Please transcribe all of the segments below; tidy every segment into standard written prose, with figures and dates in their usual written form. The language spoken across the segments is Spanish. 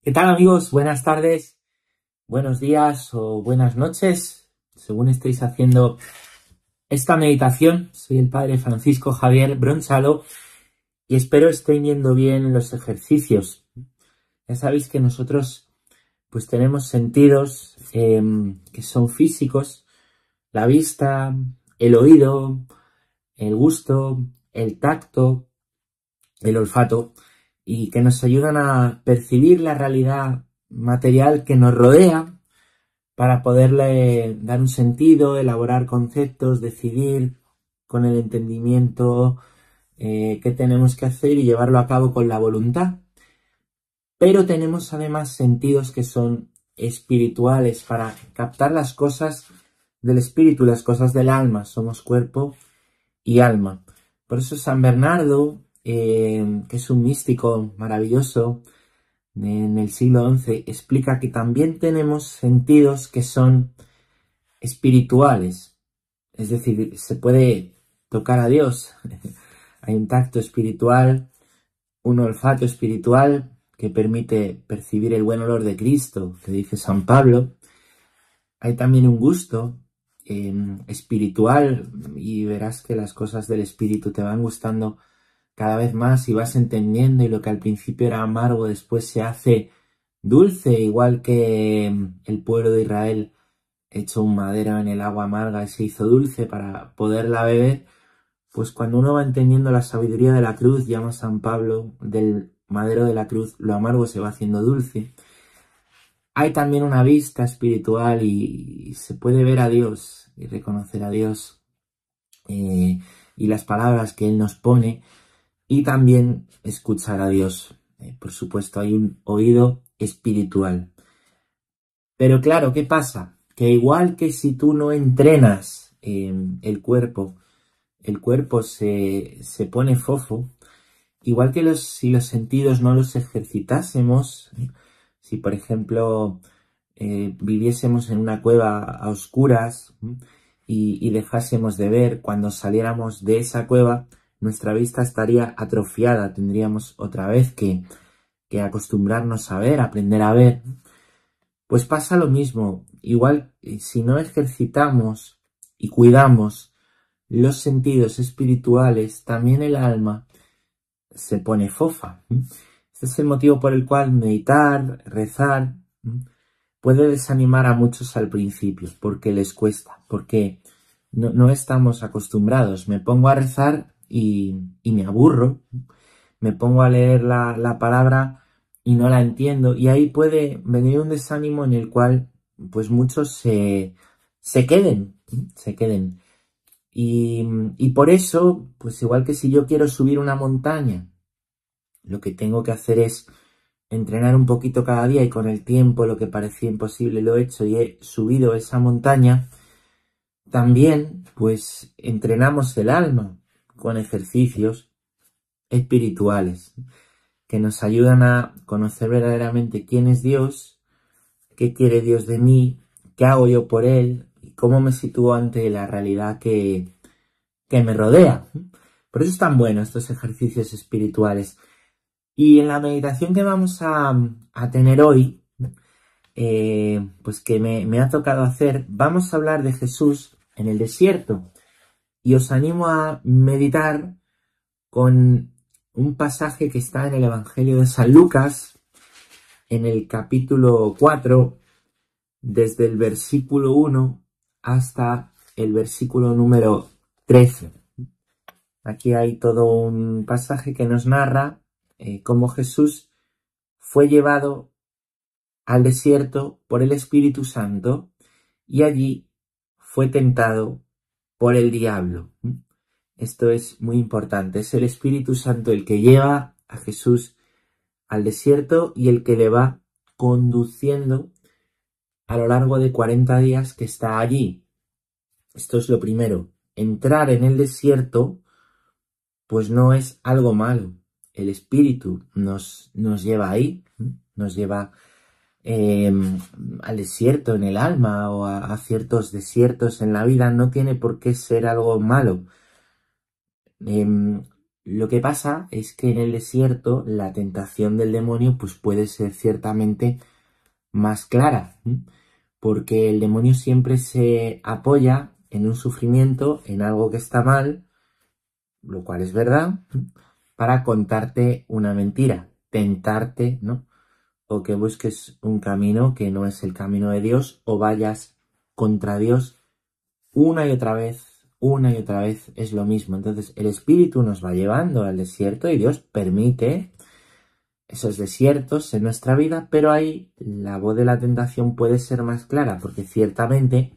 ¿Qué tal, amigos? Buenas tardes, buenos días o buenas noches, según estéis haciendo esta meditación. Soy el Padre Francisco Javier Bronchalo y espero estén yendo bien los ejercicios. Ya sabéis que nosotros pues tenemos sentidos que son físicos: la vista, el oído, el gusto, el tacto, el olfato, y que nos ayudan a percibir la realidad material que nos rodea para poderle dar un sentido, elaborar conceptos, decidir con el entendimiento qué tenemos que hacer y llevarlo a cabo con la voluntad. Pero tenemos además sentidos que son espirituales para captar las cosas del espíritu, las cosas del alma. Somos cuerpo y alma. Por eso San Bernardo, que es un místico maravilloso en el siglo XI, explica que también tenemos sentidos que son espirituales. Es decir, se puede tocar a Dios. Hay un tacto espiritual, un olfato espiritual que permite percibir el buen olor de Cristo, que dice San Pablo. Hay también un gusto espiritual, y verás que las cosas del espíritu te van gustando cada vez más y vas entendiendo, y lo que al principio era amargo después se hace dulce, igual que el pueblo de Israel echó un madero en el agua amarga y se hizo dulce para poderla beber. Pues cuando uno va entendiendo la sabiduría de la cruz, llama San Pablo, del madero de la cruz, lo amargo se va haciendo dulce. Hay también una vista espiritual y se puede ver a Dios y reconocer a Dios y las palabras que Él nos pone, y también escuchar a Dios. Por supuesto, hay un oído espiritual. Pero claro, ¿qué pasa? Que igual que si tú no entrenas el cuerpo se pone fofo. Igual que si los sentidos no los ejercitásemos, si por ejemplo viviésemos en una cueva a oscuras y dejásemos de ver, cuando saliéramos de esa cueva, nuestra vista estaría atrofiada, tendríamos otra vez que acostumbrarnos a ver, aprender a ver. Pues pasa lo mismo, igual si no ejercitamos y cuidamos los sentidos espirituales, también el alma se pone fofa. Este es el motivo por el cual meditar, rezar, puede desanimar a muchos al principio, porque les cuesta, porque no estamos acostumbrados. Me pongo a rezar y me aburro, me pongo a leer la palabra y no la entiendo, y ahí puede venir un desánimo en el cual pues muchos se queden. Y por eso, pues igual que si yo quiero subir una montaña, lo que tengo que hacer es entrenar un poquito cada día, y con el tiempo lo que parecía imposible lo he hecho y he subido esa montaña. También pues entrenamos el alma con ejercicios espirituales que nos ayudan a conocer verdaderamente quién es Dios, qué quiere Dios de mí, qué hago yo por Él y cómo me sitúo ante la realidad que me rodea. Por eso es tan bueno estos ejercicios espirituales. Y en la meditación que vamos a tener hoy, pues que me ha tocado hacer, vamos a hablar de Jesús en el desierto. Y os animo a meditar con un pasaje que está en el Evangelio de San Lucas, en el capítulo 4, desde el versículo 1 hasta el versículo número 13. Aquí hay todo un pasaje que nos narra cómo Jesús fue llevado al desierto por el Espíritu Santo y allí fue tentado por el diablo. Esto es muy importante. Es el Espíritu Santo el que lleva a Jesús al desierto y el que le va conduciendo a lo largo de 40 días que está allí. Esto es lo primero. Entrar en el desierto pues no es algo malo. El Espíritu nos lleva ahí, nos lleva al desierto en el alma, o a ciertos desiertos en la vida. No tiene por qué ser algo malo. Lo que pasa es que en el desierto la tentación del demonio pues puede ser ciertamente más clara, ¿m? Porque el demonio siempre se apoya en un sufrimiento, en algo que está mal, lo cual es verdad, para contarte una mentira, tentarte, ¿no? O que busques un camino que no es el camino de Dios, o vayas contra Dios una y otra vez es lo mismo. Entonces el Espíritu nos va llevando al desierto y Dios permite esos desiertos en nuestra vida, pero ahí la voz de la tentación puede ser más clara, porque ciertamente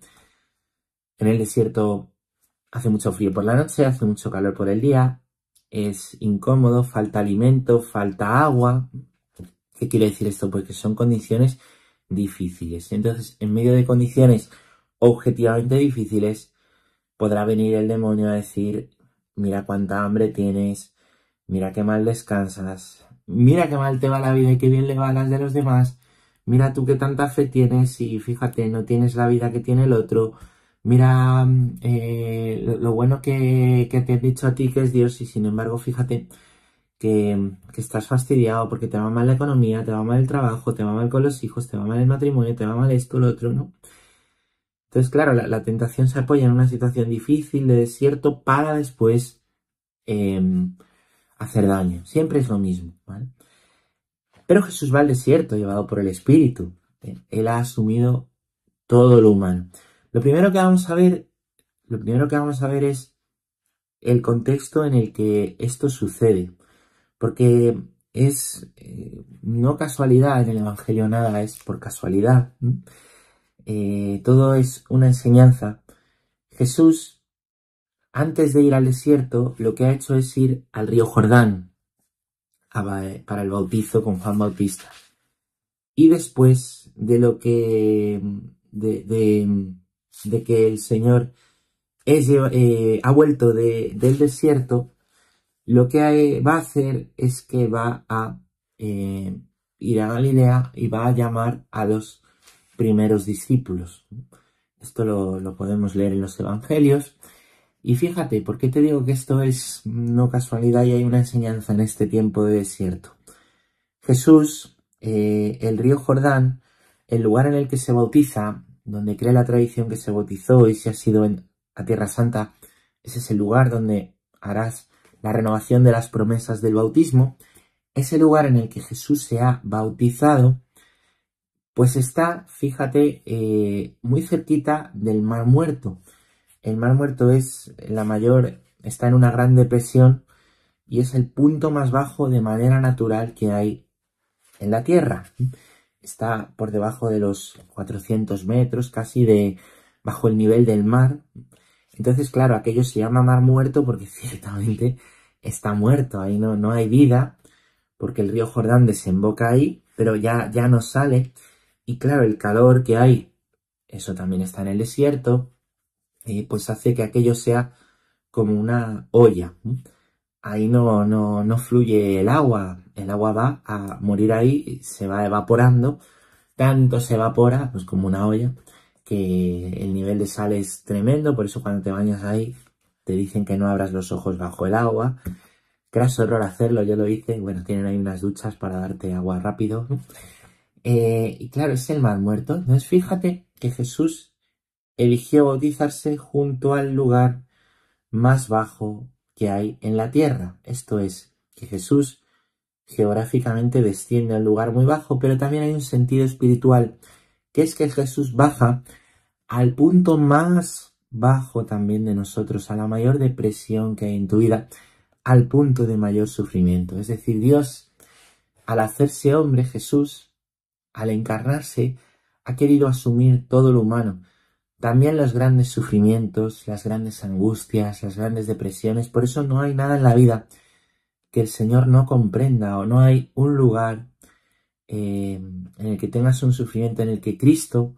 en el desierto hace mucho frío por la noche, hace mucho calor por el día, es incómodo, falta alimento, falta agua. ¿Qué quiere decir esto? Pues que son condiciones difíciles. Entonces, en medio de condiciones objetivamente difíciles, podrá venir el demonio a decir, mira cuánta hambre tienes, mira qué mal descansas, mira qué mal te va la vida y qué bien le va a las de los demás, mira tú qué tanta fe tienes y fíjate, no tienes la vida que tiene el otro, mira lo bueno que te he dicho a ti que es Dios y sin embargo fíjate que estás fastidiado porque te va mal la economía, te va mal el trabajo, te va mal con los hijos, te va mal el matrimonio, te va mal esto, lo otro, ¿no? Entonces, claro, la tentación se apoya en una situación difícil de desierto para después hacer daño. Siempre es lo mismo, ¿vale? Pero Jesús va al desierto llevado por el Espíritu. Él ha asumido todo lo humano. Lo primero que vamos a ver es el contexto en el que esto sucede. Porque es no casualidad en el Evangelio, nada es por casualidad. Todo es una enseñanza. Jesús, antes de ir al desierto, lo que ha hecho es ir al río Jordán para el bautizo con Juan Bautista. Y después de lo que de que el Señor ha vuelto del desierto, lo que va a hacer es que va a ir a Galilea y va a llamar a los primeros discípulos. Esto lo podemos leer en los Evangelios. Y fíjate, ¿por qué te digo que esto es no casualidad y hay una enseñanza en este tiempo de desierto? Jesús, el río Jordán, el lugar en el que se bautiza, donde cree la tradición que se bautizó y si has ido a Tierra Santa, ese es el lugar donde harás la renovación de las promesas del bautismo, ese lugar en el que Jesús se ha bautizado, pues está, fíjate, muy cerquita del Mar Muerto. El Mar Muerto está en una gran depresión y es el punto más bajo de manera natural que hay en la Tierra. Está por debajo de los 400 metros, casi bajo el nivel del mar. Entonces, claro, aquello se llama Mar Muerto porque ciertamente está muerto. Ahí no hay vida, porque el río Jordán desemboca ahí, pero ya no sale. Y claro, el calor que hay, eso también está en el desierto, pues hace que aquello sea como una olla. Ahí no fluye el agua va a morir ahí, se va evaporando, tanto se evapora, pues como una olla, que el nivel de sal es tremendo, por eso cuando te bañas ahí te dicen que no abras los ojos bajo el agua. Craso error hacerlo, yo lo hice, bueno, tienen ahí unas duchas para darte agua rápido, ¿no? Y claro, es el Mar Muerto. Entonces fíjate que Jesús eligió bautizarse junto al lugar más bajo que hay en la tierra. Esto es, que Jesús geográficamente desciende a un lugar muy bajo, pero también hay un sentido espiritual, que es que Jesús baja al punto más bajo también de nosotros, a la mayor depresión que hay en tu vida, al punto de mayor sufrimiento. Es decir, Dios, al hacerse hombre, Jesús, al encarnarse, ha querido asumir todo lo humano. También los grandes sufrimientos, las grandes angustias, las grandes depresiones. Por eso no hay nada en la vida que el Señor no comprenda, o no hay un lugar en el que tengas un sufrimiento en el que Cristo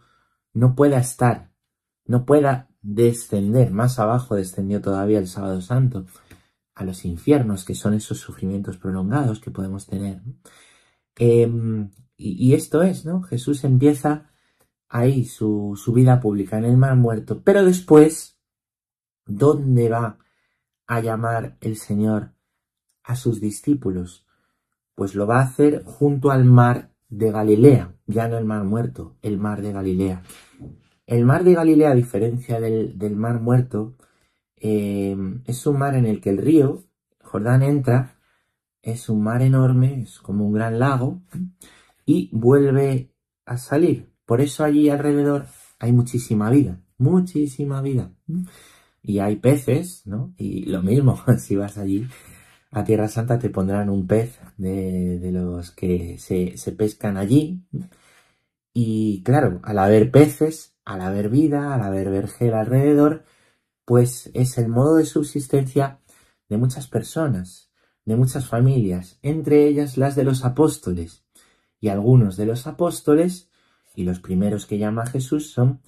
no pueda estar, no pueda descender. Más abajo descendió todavía el Sábado Santo a los infiernos, que son esos sufrimientos prolongados que podemos tener. Y esto es, ¿no? Jesús empieza ahí su vida pública en el Mar Muerto, pero después, ¿dónde va a llamar el Señor a sus discípulos? Pues lo va a hacer junto al mar de Galilea, ya no el mar muerto, el mar de Galilea. El mar de Galilea, a diferencia del mar muerto, es un mar en el que el río Jordán entra, es un mar enorme, es como un gran lago, y vuelve a salir. Por eso allí alrededor hay muchísima vida, muchísima vida. Y hay peces, ¿no? Y lo mismo, si vas allí a Tierra Santa te pondrán un pez de los que se pescan allí. Y claro, al haber peces, al haber vida, al haber vergel alrededor, pues es el modo de subsistencia de muchas personas, de muchas familias, entre ellas las de los apóstoles. Y algunos de los apóstoles, y los primeros que llama Jesús, son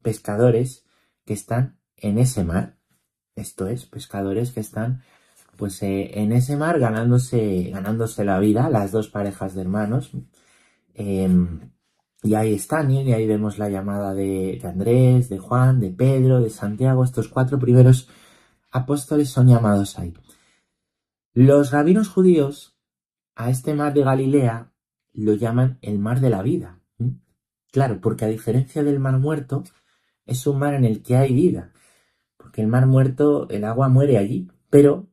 pescadores que están en ese mar. Esto es, pescadores que están pues en ese mar ganándose la vida, las dos parejas de hermanos. Y ahí están, y ahí vemos la llamada de Andrés, de Juan, de Pedro, de Santiago. Estos 4 primeros apóstoles son llamados ahí. Los rabinos judíos a este mar de Galilea lo llaman el mar de la vida. Claro, porque a diferencia del mar muerto, es un mar en el que hay vida. Porque el mar muerto, el agua muere allí, pero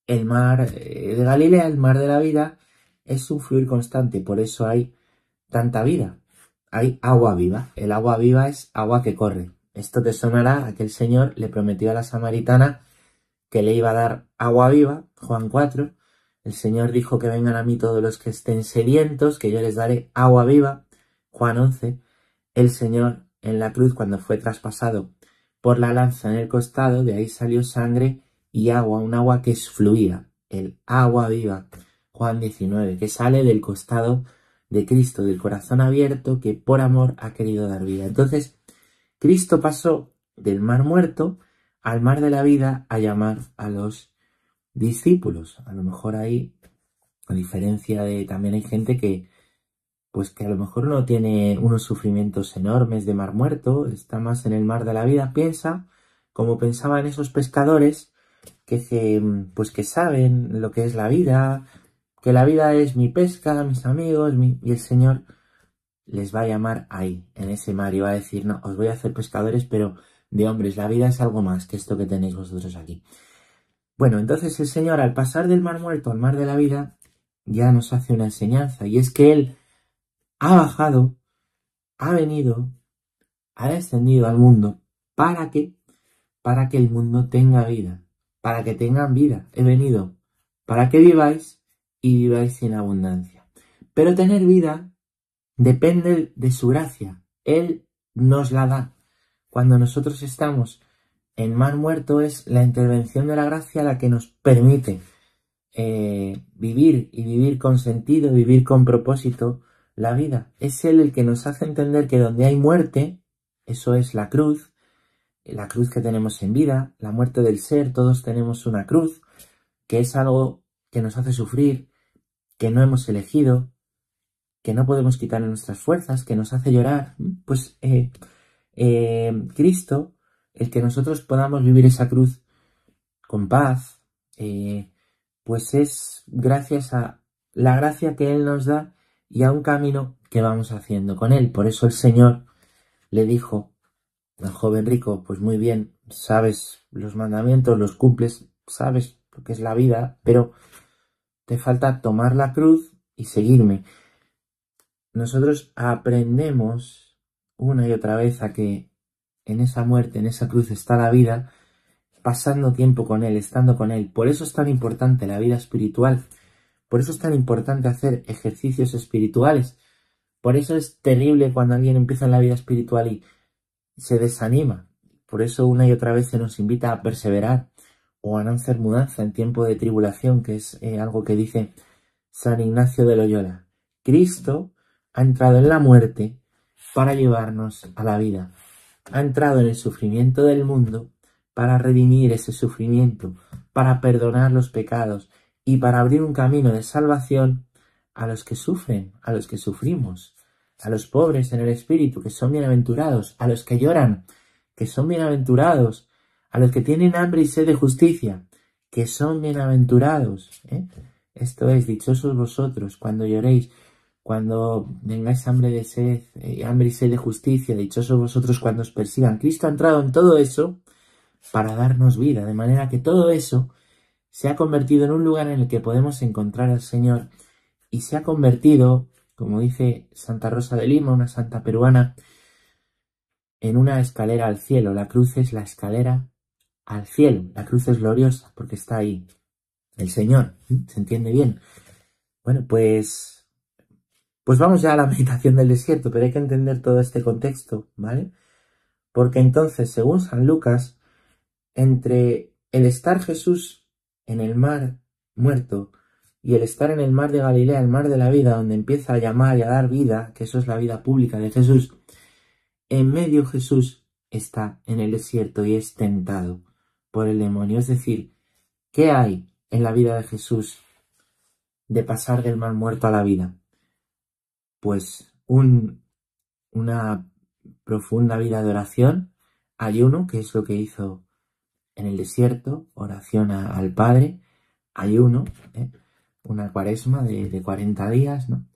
el mar de Galilea, el mar de la vida, es un fluir constante, por eso hay tanta vida. Hay agua viva. El agua viva es agua que corre. Esto te sonará a que el Señor le prometió a la samaritana que le iba a dar agua viva, Juan 4. El Señor dijo que vengan a mí todos los que estén sedientos, que yo les daré agua viva, Juan 11. El Señor en la cruz, cuando fue traspasado por la lanza en el costado, de ahí salió sangre y agua, un agua que fluía, el agua viva, Juan 19, que sale del costado de Cristo, del corazón abierto, que por amor ha querido dar vida. Entonces, Cristo pasó del mar muerto al mar de la vida a llamar a los discípulos. A lo mejor ahí, a diferencia de, también hay gente que, pues que a lo mejor no tiene unos sufrimientos enormes de mar muerto, está más en el mar de la vida, piensa, como pensaban esos pescadores, pues que saben lo que es la vida, que la vida es mi pesca, mis amigos, y el Señor les va a llamar ahí, en ese mar, y va a decir, no, os voy a hacer pescadores, pero de hombres, la vida es algo más que esto que tenéis vosotros aquí. Bueno, entonces el Señor, al pasar del mar muerto al mar de la vida, ya nos hace una enseñanza, y es que Él ha bajado, ha venido, ha descendido al mundo. ¿Para qué? Para que el mundo tenga vida, para que tengan vida. He venido para que viváis y viváis sin abundancia. Pero tener vida depende de su gracia. Él nos la da. Cuando nosotros estamos en mar muerto es la intervención de la gracia la que nos permite vivir y vivir con sentido, vivir con propósito la vida. Es Él el que nos hace entender que donde hay muerte, eso es la cruz que tenemos en vida, la muerte del ser, todos tenemos una cruz, que es algo que nos hace sufrir, que no hemos elegido, que no podemos quitar nuestras fuerzas, que nos hace llorar. Pues Cristo, el que nosotros podamos vivir esa cruz con paz, pues es gracias a la gracia que Él nos da y a un camino que vamos haciendo con Él. Por eso el Señor le dijo al joven rico, pues muy bien, sabes los mandamientos, los cumples, sabes lo que es la vida, pero te falta tomar la cruz y seguirme. Nosotros aprendemos una y otra vez a que en esa muerte, en esa cruz está la vida, pasando tiempo con Él, estando con Él. Por eso es tan importante la vida espiritual, por eso es tan importante hacer ejercicios espirituales, por eso es terrible cuando alguien empieza en la vida espiritual y se desanima. Por eso una y otra vez se nos invita a perseverar o a no hacer mudanza en tiempo de tribulación, que es algo que dice San Ignacio de Loyola. Cristo ha entrado en la muerte para llevarnos a la vida. Ha entrado en el sufrimiento del mundo para redimir ese sufrimiento, para perdonar los pecados y para abrir un camino de salvación a los que sufren, a los que sufrimos, a los pobres en el espíritu, que son bienaventurados, a los que lloran, que son bienaventurados, a los que tienen hambre y sed de justicia, que son bienaventurados, ¿eh? Esto es, dichosos vosotros cuando lloréis, cuando vengáis hambre de sed, hambre y sed de justicia, dichosos vosotros cuando os persigan. Cristo ha entrado en todo eso para darnos vida, de manera que todo eso se ha convertido en un lugar en el que podemos encontrar al Señor y se ha convertido, como dice Santa Rosa de Lima, una santa peruana, en una escalera al cielo. La cruz es la escalera al cielo. La cruz es gloriosa porque está ahí el Señor. ¿Se entiende bien? Bueno, pues vamos ya a la meditación del desierto, pero hay que entender todo este contexto, ¿vale? Porque entonces, según San Lucas, entre el estar Jesús en el mar muerto y el estar en el mar de Galilea, el mar de la vida, donde empieza a llamar y a dar vida, que eso es la vida pública de Jesús, en medio Jesús está en el desierto y es tentado por el demonio. Es decir, ¿qué hay en la vida de Jesús de pasar del mar muerto a la vida? Pues una profunda vida de oración, ayuno, que es lo que hizo en el desierto, oración al Padre, ayuno, una cuaresma de 40 días, ¿no?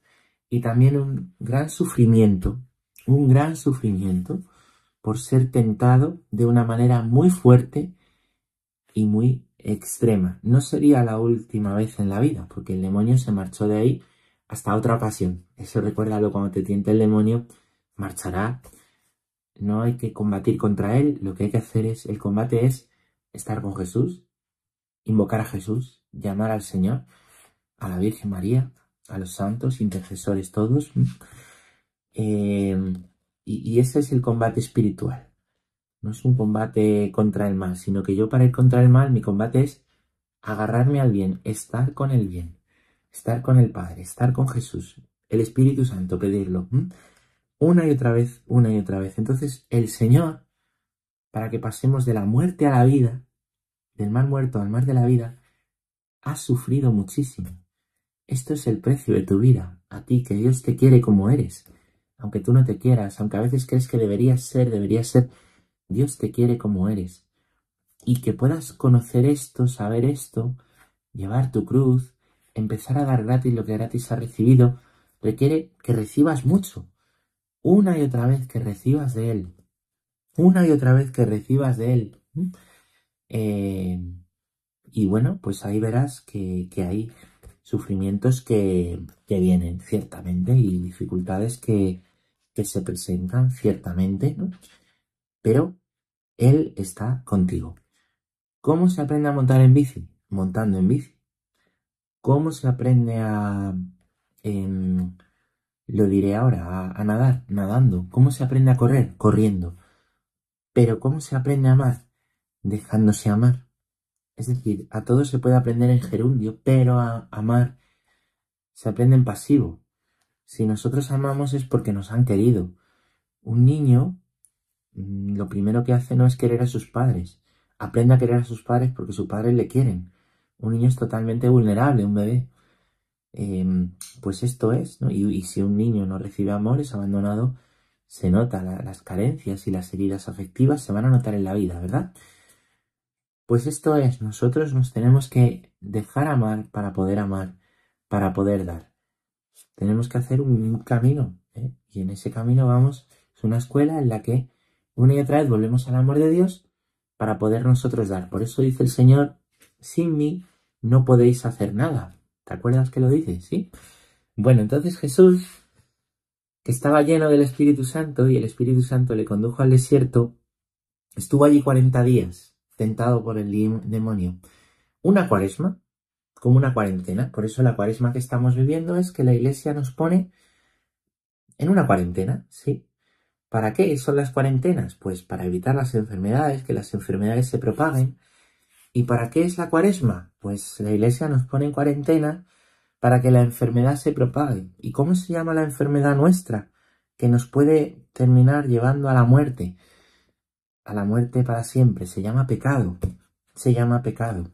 Y también un gran sufrimiento por ser tentado de una manera muy fuerte y muy extrema. No sería la última vez en la vida, porque el demonio se marchó de ahí hasta otra ocasión. Eso recuérdalo, cuando te tiente el demonio, marchará. No hay que combatir contra él, lo que hay que hacer el combate es estar con Jesús, invocar a Jesús, llamar al Señor, a la Virgen María, a los santos, intercesores todos. Y ese es el combate espiritual. No es un combate contra el mal, sino que yo, para ir contra el mal, mi combate es agarrarme al bien, estar con el bien, estar con el Padre, estar con Jesús, el Espíritu Santo, pedirlo. Una y otra vez, una y otra vez. Entonces, el Señor, para que pasemos de la muerte a la vida, del mar muerto al mar de la vida, ha sufrido muchísimo. Esto es el precio de tu vida, a ti, que Dios te quiere como eres. Aunque tú no te quieras, aunque a veces crees que deberías ser, Dios te quiere como eres. Y que puedas conocer esto, saber esto, llevar tu cruz, empezar a dar gratis lo que gratis has recibido, requiere que recibas mucho. Una y otra vez que recibas de Él. Una y otra vez que recibas de Él. Y bueno, pues ahí verás que hay sufrimientos que vienen, ciertamente, y dificultades que se presentan, ciertamente, ¿no? Pero Él está contigo. ¿Cómo se aprende a montar en bici? Montando en bici. ¿Cómo se aprende lo diré ahora, a nadar? Nadando. ¿Cómo se aprende a correr? Corriendo. Pero ¿cómo se aprende a amar? Dejándose amar. Es decir, a todo se puede aprender en gerundio, pero a amar se aprende en pasivo. Si nosotros amamos es porque nos han querido. Un niño, lo primero que hace no es querer a sus padres. Aprende a querer a sus padres porque sus padres le quieren. Un niño es totalmente vulnerable, un bebé. Pues esto es, ¿no? Y si un niño no recibe amor, es abandonado, se nota las carencias y las heridas afectivas se van a notar en la vida, ¿verdad? Pues esto es, nosotros nos tenemos que dejar amar, para poder dar. Tenemos que hacer un camino, ¿eh? Y en ese camino vamos, es una escuela en la que una y otra vez volvemos al amor de Dios para poder nosotros dar. Por eso dice el Señor, sin mí no podéis hacer nada. ¿Te acuerdas que lo dice? ¿Sí? Bueno, entonces Jesús, que estaba lleno del Espíritu Santo y el Espíritu Santo le condujo al desierto, estuvo allí 40 días, tentado por el demonio. Una cuaresma, como una cuarentena. Por eso la cuaresma que estamos viviendo es que la Iglesia nos pone en una cuarentena, ¿sí? ¿Para qué son las cuarentenas? Pues para evitar las enfermedades, que las enfermedades se propaguen. ¿Y para qué es la cuaresma? Pues la Iglesia nos pone en cuarentena para que la enfermedad se propague. ¿Y cómo se llama la enfermedad nuestra? Que nos puede terminar llevando a la muerte para siempre. Se llama pecado. Se llama pecado.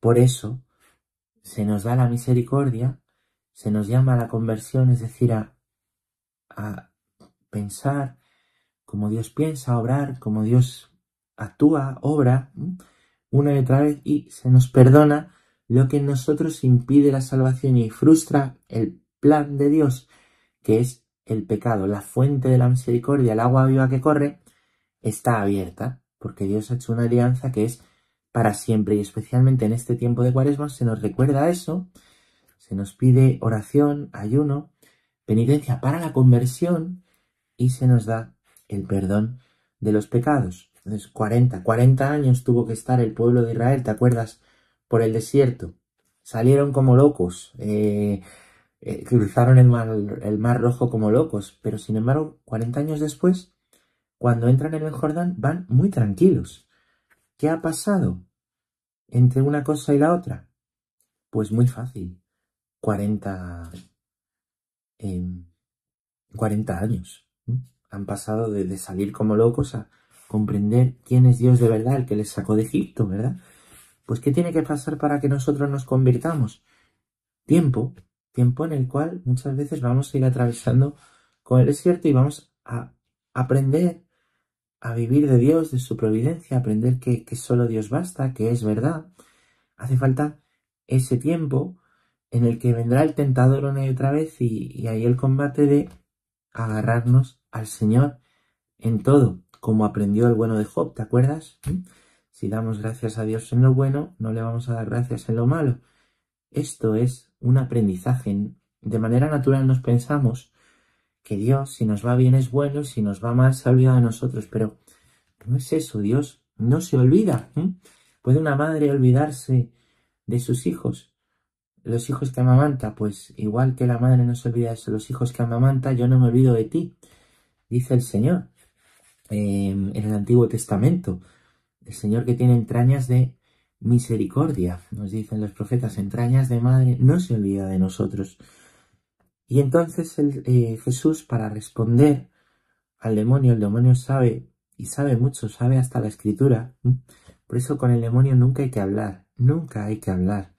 Por eso se nos da la misericordia, se nos llama a la conversión, es decir, a pensar como Dios piensa, a obrar como Dios actúa, obra. una y otra vez y se nos perdona lo que en nosotros impide la salvación y frustra el plan de Dios, que es el pecado. La fuente de la misericordia, el agua viva que corre, está abierta, porque Dios ha hecho una alianza que es para siempre, y especialmente en este tiempo de Cuaresma se nos recuerda eso, se nos pide oración, ayuno, penitencia para la conversión y se nos da el perdón de los pecados. Entonces, 40 años tuvo que estar el pueblo de Israel, ¿te acuerdas? Por el desierto. Salieron como locos, cruzaron el mar Rojo como locos, pero sin embargo, 40 años después, cuando entran en el Jordán, van muy tranquilos. ¿Qué ha pasado entre una cosa y la otra? Pues muy fácil. 40 años. Han pasado de salir como locos a comprender quién es Dios de verdad, el que les sacó de Egipto, ¿verdad? Pues ¿qué tiene que pasar para que nosotros nos convirtamos? Tiempo en el cual muchas veces vamos a ir atravesando con el desierto y vamos a aprender a vivir de Dios, de su providencia, aprender que solo Dios basta, que es verdad. Hace falta ese tiempo en el que vendrá el tentador una y otra vez y ahí el combate de agarrarnos al Señor en todo, como aprendió el bueno de Job, ¿te acuerdas? Si damos gracias a Dios en lo bueno, no le vamos a dar gracias en lo malo. Esto es un aprendizaje. De manera natural nos pensamos que Dios, si nos va bien es bueno, y si nos va mal se ha olvidado de nosotros, pero no es eso, Dios no se olvida. ¿Puede una madre olvidarse de sus hijos? Los hijos que amamanta, pues igual que la madre no se olvida de los hijos que amamanta, yo no me olvido de ti, dice el Señor en el Antiguo Testamento. El Señor que tiene entrañas de misericordia, nos dicen los profetas, entrañas de madre, no se olvida de nosotros. Y entonces Jesús, para responder al demonio, el demonio sabe, y sabe mucho, sabe hasta la Escritura. Por eso con el demonio nunca hay que hablar, nunca hay que hablar.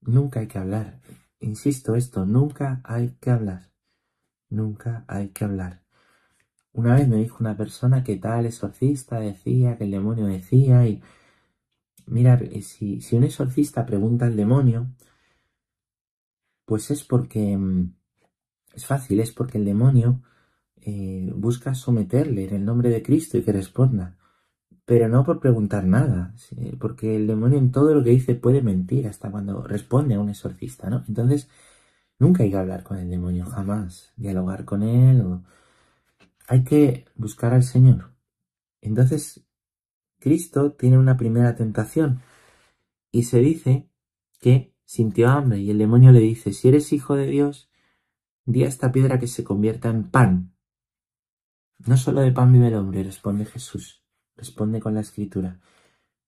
Nunca hay que hablar. Insisto esto, nunca hay que hablar. Nunca hay que hablar. Una vez me dijo una persona que tal exorcista decía, que el demonio decía, y mira, si un exorcista pregunta al demonio, pues es porque es fácil, es porque el demonio busca someterle en el nombre de Cristo y que responda. Pero no por preguntar nada, porque el demonio en todo lo que dice puede mentir hasta cuando responde a un exorcista, ¿no? Entonces, nunca hay que hablar con el demonio, jamás. Dialogar con él hay que buscar al Señor. Entonces, Cristo tiene una primera tentación y se dice que sintió hambre y el demonio le dice, si eres hijo de Dios, di a esta piedra que se convierta en pan. No solo de pan vive el hombre, responde Jesús, responde con la Escritura.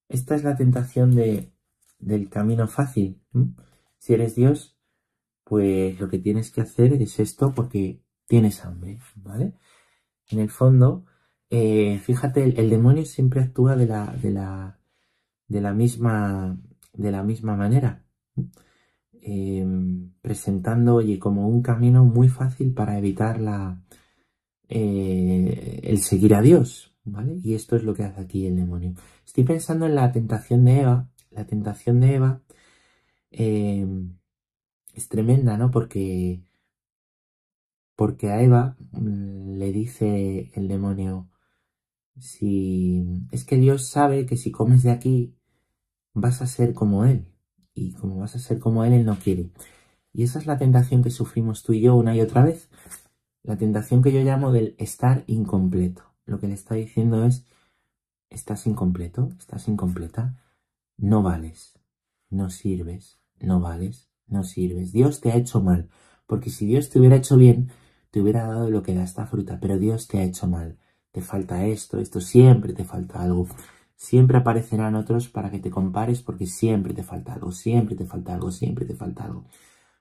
Esta es la tentación del camino fácil. Si eres Dios, pues lo que tienes que hacer es esto porque tienes hambre, ¿vale? En el fondo, fíjate, el demonio siempre actúa de la misma manera, presentando, oye, como un camino muy fácil para evitar el seguir a Dios, ¿vale? Y esto es lo que hace aquí el demonio. Estoy pensando en la tentación de Eva. La tentación de Eva es tremenda, ¿no? Porque a Eva le dice el demonio, es que Dios sabe que si comes de aquí vas a ser como Él, y como vas a ser como Él no quiere. Y esa es la tentación que sufrimos tú y yo una y otra vez, la tentación que yo llamo del estar incompleto. Lo que le está diciendo es, estás incompleto, estás incompleta, no vales, no sirves, no vales, no sirves. Dios te ha hecho mal, porque si Dios te hubiera hecho bien, te hubiera dado lo que da esta fruta, pero Dios te ha hecho mal. Te falta esto, siempre te falta algo. Siempre aparecerán otros para que te compares porque siempre te falta algo, siempre te falta algo, siempre te falta algo.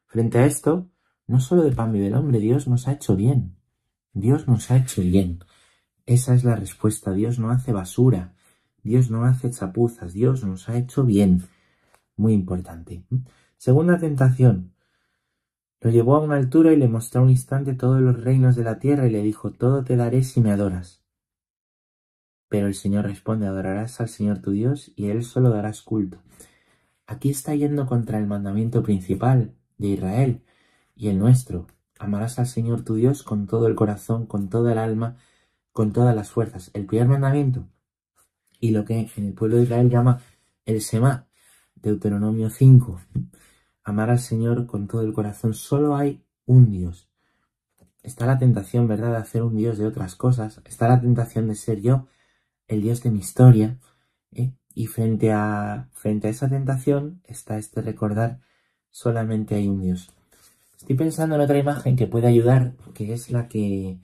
Frente a esto, no solo de pan vive el hombre, Dios nos ha hecho bien. Dios nos ha hecho bien. Esa es la respuesta. Dios no hace basura. Dios no hace chapuzas. Dios nos ha hecho bien. Muy importante. Segunda tentación. Lo llevó a una altura y le mostró un instante todos los reinos de la tierra y le dijo, todo te daré si me adoras. Pero el Señor responde, adorarás al Señor tu Dios y a Él solo darás culto. Aquí está yendo contra el mandamiento principal de Israel y el nuestro. Amarás al Señor tu Dios con todo el corazón, con toda el alma, con todas las fuerzas. El primer mandamiento y lo que en el pueblo de Israel llama el Semá, Deuteronomio 5. Amar al Señor con todo el corazón. Solo hay un Dios. Está la tentación, ¿verdad?, de hacer un Dios de otras cosas. Está la tentación de ser yo, el Dios de mi historia. Y frente a esa tentación está este recordar, solamente hay un Dios. Estoy pensando en otra imagen que puede ayudar, que es la que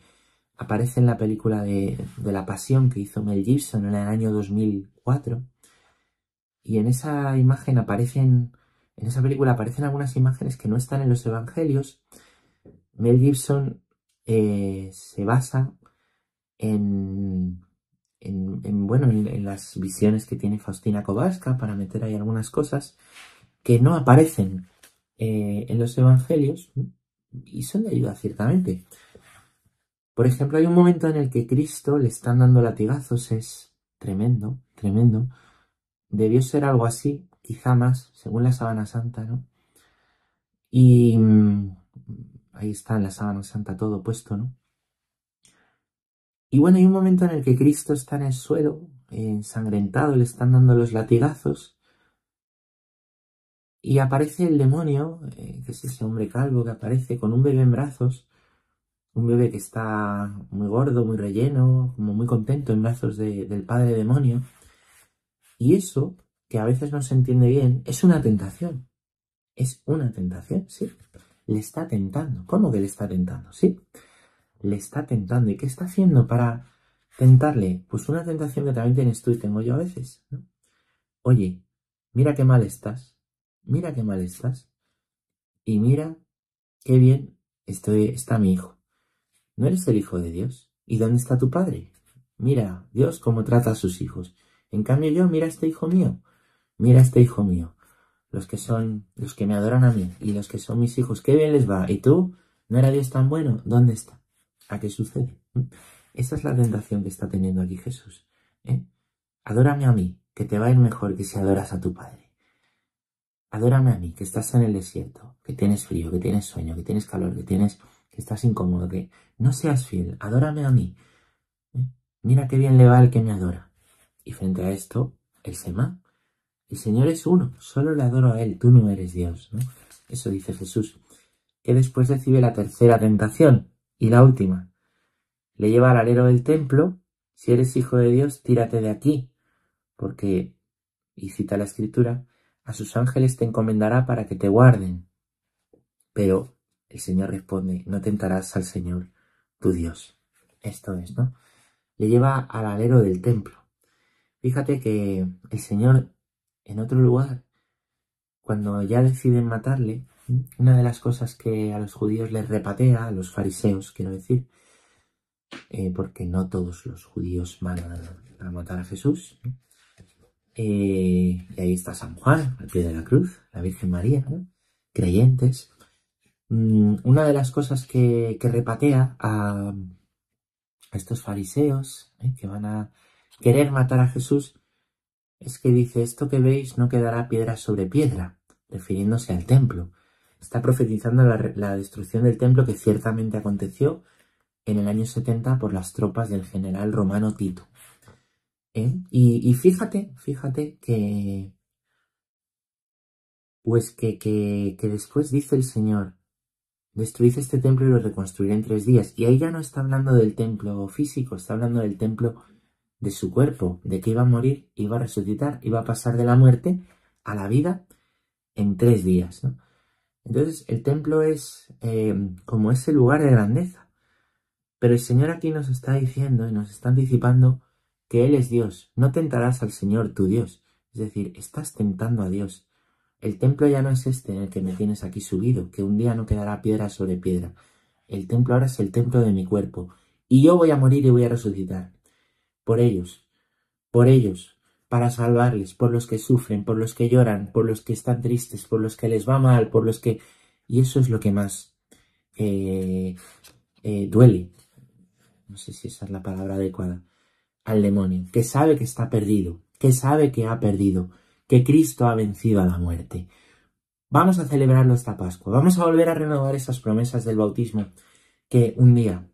aparece en la película de La Pasión que hizo Mel Gibson en el año 2004. Y en esa imagen en esa película aparecen algunas imágenes que no están en los evangelios. Mel Gibson se basa en las visiones que tiene Faustina Kowalska para meter ahí algunas cosas que no aparecen en los evangelios y son de ayuda ciertamente. Por ejemplo, hay un momento en el que Cristo le están dando latigazos, es tremendo, tremendo. Debió ser algo así, quizá más, según la Sábana Santa, ¿no? Y ahí está en la Sábana Santa todo puesto, ¿no? Y bueno, hay un momento en el que Cristo está en el suelo, ensangrentado, le están dando los latigazos, y aparece el demonio, que es ese hombre calvo que aparece con un bebé en brazos, un bebé que está muy gordo, muy relleno, como muy contento en brazos del padre demonio. Y eso, que a veces no se entiende bien, es una tentación. Es una tentación, sí. Le está tentando. ¿Cómo que le está tentando? Sí. Le está tentando. ¿Y qué está haciendo para tentarle? Pues una tentación que también tienes tú y tengo yo a veces, ¿no? Oye, mira qué mal estás. Mira qué mal estás. Y mira qué bien está mi hijo. ¿No eres el hijo de Dios? ¿Y dónde está tu padre? Mira, Dios cómo trata a sus hijos. En cambio yo, mira este hijo mío. Mira este hijo mío. Los que me adoran a mí y los que son mis hijos, qué bien les va. ¿Y tú? ¿No era Dios tan bueno? ¿Dónde está? ¿A qué sucede? Esa es la tentación que está teniendo aquí Jesús. Adórame a mí, que te va a ir mejor que si adoras a tu Padre. Adórame a mí, que estás en el desierto, que tienes frío, que tienes sueño, que tienes calor, que estás incómodo, que no seas fiel. Adórame a mí. Mira qué bien le va al que me adora. Y frente a esto, el Semá. El Señor es uno, solo le adoro a Él, tú no eres Dios, ¿no? Eso dice Jesús. Que después recibe la tercera tentación y la última. Le lleva al alero del templo. Si eres hijo de Dios, tírate de aquí, porque, y cita la Escritura, a sus ángeles te encomendará para que te guarden. Pero el Señor responde, no tentarás al Señor, tu Dios. Esto es, ¿no? Le lleva al alero del templo. Fíjate que el Señor, en otro lugar, cuando ya deciden matarle, una de las cosas que a los judíos les repatea, a los fariseos, quiero decir, porque no todos los judíos van a matar a Jesús, ¿no? Y ahí está San Juan, al pie de la cruz, la Virgen María, ¿no? Creyentes. Una de las cosas que repatea a estos fariseos, que van a querer matar a Jesús, es que dice, esto que veis no quedará piedra sobre piedra, refiriéndose al templo. Está profetizando la destrucción del templo que ciertamente aconteció en el año 70 por las tropas del general romano Tito. Y fíjate que pues que después dice el Señor, destruid este templo y lo reconstruiré en 3 días. Y ahí ya no está hablando del templo físico, está hablando del templo de su cuerpo, de que iba a morir, iba a resucitar, iba a pasar de la muerte a la vida en 3 días, ¿no? Entonces el templo es como ese lugar de grandeza. Pero el Señor aquí nos está diciendo y nos está anticipando que Él es Dios. No tentarás al Señor tu Dios. Es decir, estás tentando a Dios. El templo ya no es este en el que me tienes aquí subido, que un día no quedará piedra sobre piedra. El templo ahora es el templo de mi cuerpo. Y yo voy a morir y voy a resucitar. Por ellos, para salvarles, por los que sufren, por los que lloran, por los que están tristes, por los que les va mal, por los que... Y eso es lo que más duele. No sé si esa es la palabra adecuada. al demonio, que sabe que está perdido, que sabe que ha perdido, que Cristo ha vencido a la muerte. Vamos a celebrarlo esta Pascua, vamos a volver a renovar esas promesas del bautismo que un día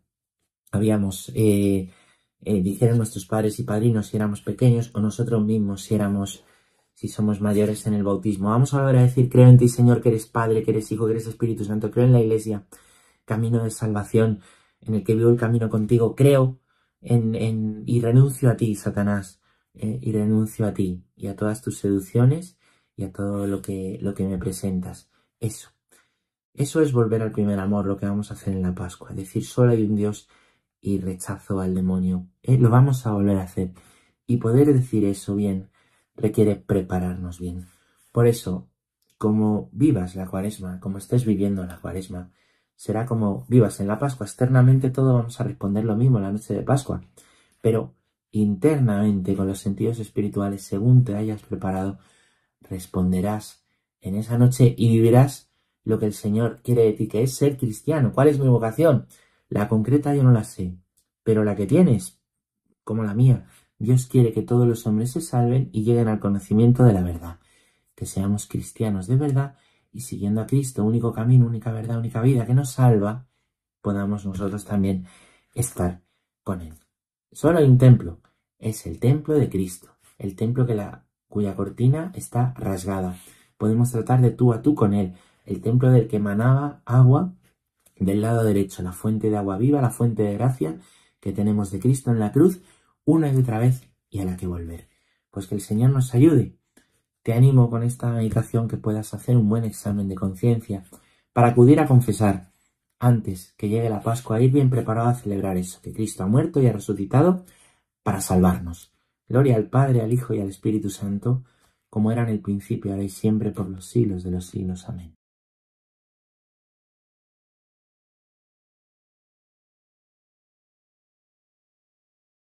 habíamos, dijeron nuestros padres y padrinos si éramos pequeños, o nosotros mismos si somos mayores en el bautismo. Vamos a volver a decir: creo en ti, Señor, que eres Padre, que eres Hijo, que eres Espíritu Santo. Creo en la Iglesia, camino de salvación, en el que vivo el camino contigo. Creo y renuncio a ti, Satanás, y renuncio a ti y a todas tus seducciones y a todo lo que me presentas. Eso es volver al primer amor, lo que vamos a hacer en la Pascua. Decir: solo hay un Dios y rechazo al demonio. Lo vamos a volver a hacer. Y poder decir eso bien requiere prepararnos bien. Por eso, como vivas la Cuaresma, como estés viviendo la Cuaresma, será como vivas en la Pascua. Externamente todo vamos a responder lo mismo la noche de Pascua. Pero internamente, con los sentidos espirituales, según te hayas preparado, responderás en esa noche y vivirás lo que el Señor quiere de ti, que es ser cristiano. ¿Cuál es mi vocación? La concreta yo no la sé, pero la que tienes, como la mía, Dios quiere que todos los hombres se salven y lleguen al conocimiento de la verdad, que seamos cristianos de verdad y siguiendo a Cristo, único camino, única verdad, única vida que nos salva, podamos nosotros también estar con Él. Solo hay un templo, es el templo de Cristo, el templo cuya cortina está rasgada. Podemos tratar de tú a tú con Él, el templo del que emanaba agua del lado derecho, la fuente de agua viva, la fuente de gracia que tenemos de Cristo en la cruz, una y otra vez, y a la que volver. Pues que el Señor nos ayude. Te animo con esta meditación que puedas hacer un buen examen de conciencia para acudir a confesar antes que llegue la Pascua, a ir bien preparado a celebrar eso, que Cristo ha muerto y ha resucitado para salvarnos. Gloria al Padre, al Hijo y al Espíritu Santo, como era en el principio, ahora y siempre, por los siglos de los siglos. Amén.